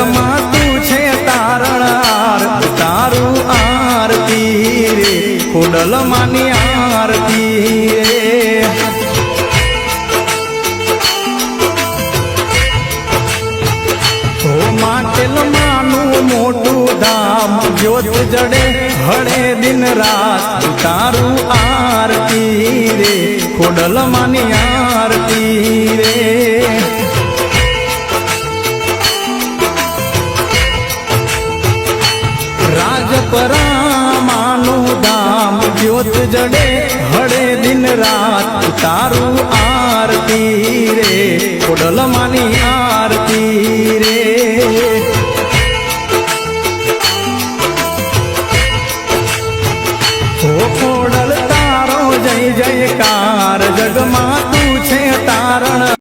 જગમાં તું છે તારણાર તારું આરતી રે ખોડલ માની આરતી રે હો માટેલ માનું મોટું ધામ જ્યોત જડે હળે દિન રાત તારું આરતી રે ખોડલ માની આરતી રે રાજપરામાનું ધામ જ્યોત જડે હળે દિન રાત તારું